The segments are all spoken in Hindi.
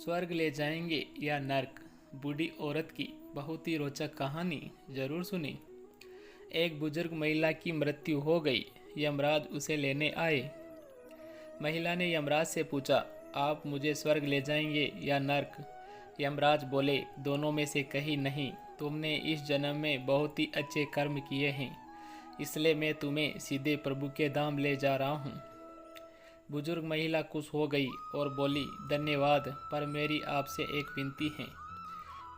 स्वर्ग ले जाएंगे या नर्क? बूढ़ी औरत की बहुत ही रोचक कहानी जरूर सुनी। एक बुजुर्ग महिला की मृत्यु हो गई। यमराज उसे लेने आए। महिला ने यमराज से पूछा, आप मुझे स्वर्ग ले जाएंगे या नर्क? यमराज बोले, दोनों में से कहीं नहीं। तुमने इस जन्म में बहुत ही अच्छे कर्म किए हैं, इसलिए मैं तुम्हें सीधे प्रभु के धाम ले जा रहा हूँ। बुजुर्ग महिला खुश हो गई और बोली, धन्यवाद, पर मेरी आपसे एक विनती है।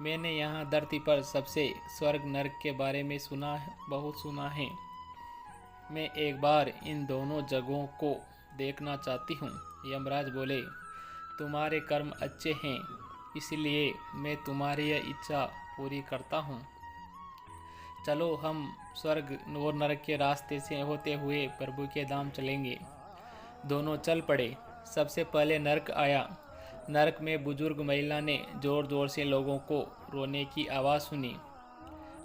मैंने यहाँ धरती पर सबसे स्वर्ग नरक के बारे में बहुत सुना है। मैं एक बार इन दोनों जगहों को देखना चाहती हूँ। यमराज बोले, तुम्हारे कर्म अच्छे हैं, इसलिए मैं तुम्हारी यह इच्छा पूरी करता हूँ। चलो हम स्वर्ग और नरक के रास्ते से होते हुए प्रभु के धाम चलेंगे। दोनों चल पड़े। सबसे पहले नरक आया। नरक में बुजुर्ग महिला ने जोर जोर से लोगों को रोने की आवाज़ सुनी।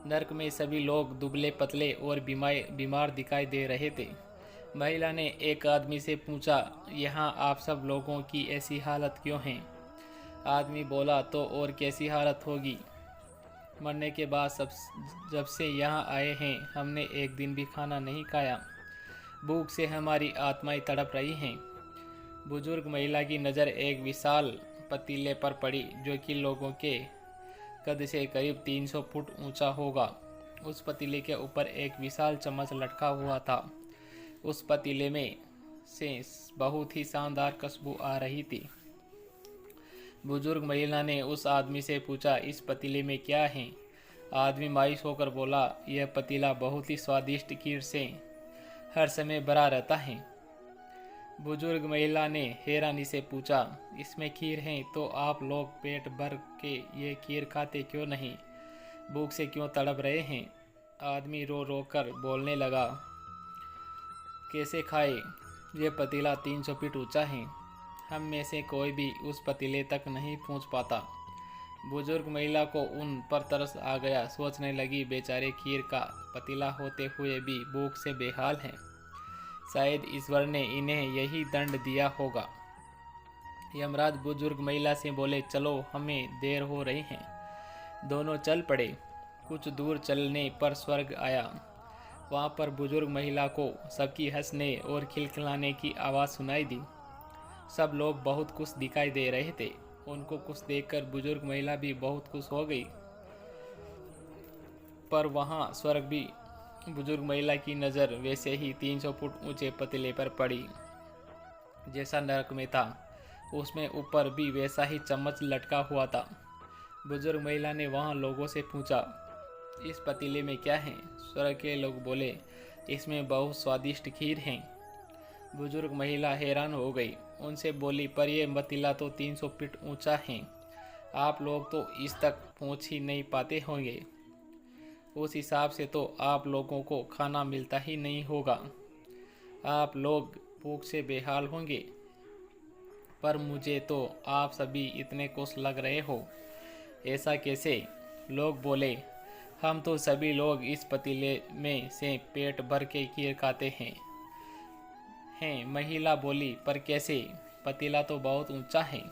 नरक में सभी लोग दुबले पतले और बीमार दिखाई दे रहे थे। महिला ने एक आदमी से पूछा, यहाँ आप सब लोगों की ऐसी हालत क्यों है? आदमी बोला, तो और कैसी हालत होगी? मरने के बाद जब से यहाँ आए हैं हमने एक दिन भी खाना नहीं खाया। भूख से हमारी आत्माएं तड़प रही हैं। बुजुर्ग महिला की नज़र एक विशाल पतीले पर पड़ी, जो कि लोगों के कद से करीब 300 फुट ऊंचा होगा। उस पतीले के ऊपर एक विशाल चम्मच लटका हुआ था। उस पतीले में से बहुत ही शानदार खुशबू आ रही थी। बुजुर्ग महिला ने उस आदमी से पूछा, इस पतीले में क्या है? आदमी मायूस होकर बोला, यह पतीला बहुत ही स्वादिष्ट खीर से हर समय भरा रहता है। बुजुर्ग महिला ने हैरानी से पूछा, इसमें खीर है तो आप लोग पेट भर के ये खीर खाते क्यों नहीं? भूख से क्यों तड़प रहे हैं? आदमी रो रो कर बोलने लगा, कैसे खाए? ये पतीला 300 फीट ऊंचा है। हम में से कोई भी उस पतीले तक नहीं पहुंच पाता। बुजुर्ग महिला को उन पर तरस आ गया। सोचने लगी, बेचारे खीर का पतीला होते हुए भी भूख से बेहाल हैं। शायद ईश्वर ने इन्हें यही दंड दिया होगा। यमराज बुजुर्ग महिला से बोले, चलो हमें देर हो रही है। दोनों चल पड़े। कुछ दूर चलने पर स्वर्ग आया। वहाँ पर बुजुर्ग महिला को सबकी हंसने और खिलखिलाने की आवाज़ सुनाई दी। सब लोग बहुत खुश दिखाई दे रहे थे। उनको खुश देखकर बुजुर्ग महिला भी बहुत खुश हो गई। पर वहाँ स्वर्ग भी बुजुर्ग महिला की नज़र वैसे ही 300 फुट ऊंचे पतीले पर पड़ी जैसा नरक में था। उसमें ऊपर भी वैसा ही चम्मच लटका हुआ था। बुजुर्ग महिला ने वहाँ लोगों से पूछा, इस पतीले में क्या है? स्वर्ग के लोग बोले, इसमें बहुत स्वादिष्ट खीर है। बुजुर्ग महिला हैरान हो गई। उनसे बोली, पर यह पतीला तो 300 फीट ऊंचा है। आप लोग तो इस तक पहुंच ही नहीं पाते होंगे। उस हिसाब से तो आप लोगों को खाना मिलता ही नहीं होगा। आप लोग भूख से बेहाल होंगे। पर मुझे तो आप सभी इतने खुश लग रहे हो, ऐसा कैसे? लोग बोले, हम तो सभी लोग इस पतीले में से पेट भर के खीर खाते हैं। महिला बोली, पर कैसे? पतीला तो बहुत ऊंचा है।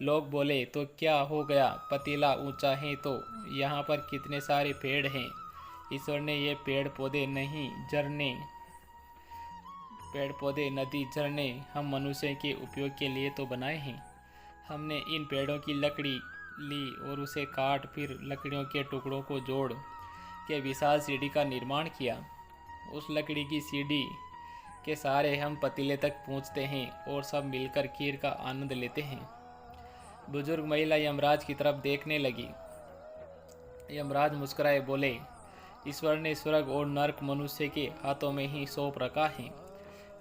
लोग बोले, तो क्या हो गया? पतीला ऊंचा है तो यहाँ पर कितने सारे पेड़ हैं। ईश्वर ने ये पेड़ पौधे, नदी, झरने हम मनुष्य के उपयोग के लिए तो बनाए हैं। हमने इन पेड़ों की लकड़ी ली और उसे काट फिर लकड़ियों के टुकड़ों को जोड़ के विशाल सीढ़ी का निर्माण किया। उस लकड़ी की सीढ़ी के सहारे हम पतीले तक पहुँचते हैं और सब मिलकर खीर का आनंद लेते हैं। बुजुर्ग महिला यमराज की तरफ देखने लगी। यमराज मुस्कुराए बोले, ईश्वर ने स्वर्ग और नरक मनुष्य के हाथों में ही सौंप रखा है।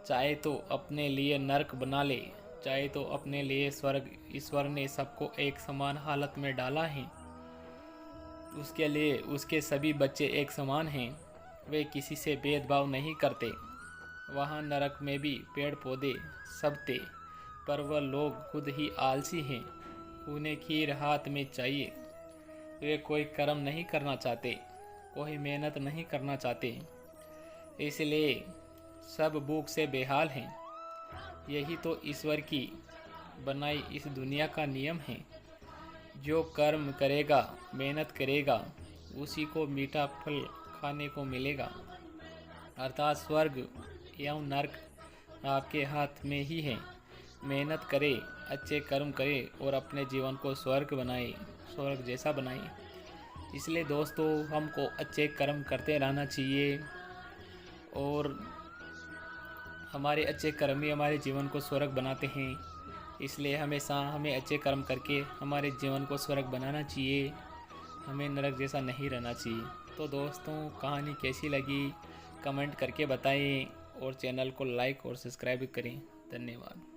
चाहे तो अपने लिए नरक बना ले, चाहे तो अपने लिए स्वर्ग। ईश्वर ने सबको एक समान हालत में डाला है। उसके लिए उसके सभी बच्चे एक समान हैं। वे किसी से भेदभाव नहीं करते। वहाँ नरक में भी पेड़ पौधे सब थे, पर वह लोग खुद ही आलसी हैं। उन्हें खीर हाथ में चाहिए। वे कोई कर्म नहीं करना चाहते, कोई मेहनत नहीं करना चाहते, इसलिए सब भूख से बेहाल हैं। यही तो ईश्वर की बनाई इस दुनिया का नियम है। जो कर्म करेगा, मेहनत करेगा, उसी को मीठा फल खाने को मिलेगा। अर्थात स्वर्ग एवं नर्क आपके हाथ में ही है। मेहनत करे, अच्छे कर्म करे और अपने जीवन को स्वर्ग बनाए, स्वर्ग जैसा बनाए। इसलिए दोस्तों, हमको अच्छे कर्म करते रहना चाहिए और हमारे अच्छे कर्म ही हमारे जीवन को स्वर्ग बनाते हैं। इसलिए हमेशा हमें अच्छे कर्म करके हमारे जीवन को स्वर्ग बनाना चाहिए, हमें नरक जैसा नहीं रहना चाहिए। तो दोस्तों, कहानी कैसी लगी कमेंट करके बताएं और चैनल को लाइक और सब्सक्राइब करें। धन्यवाद।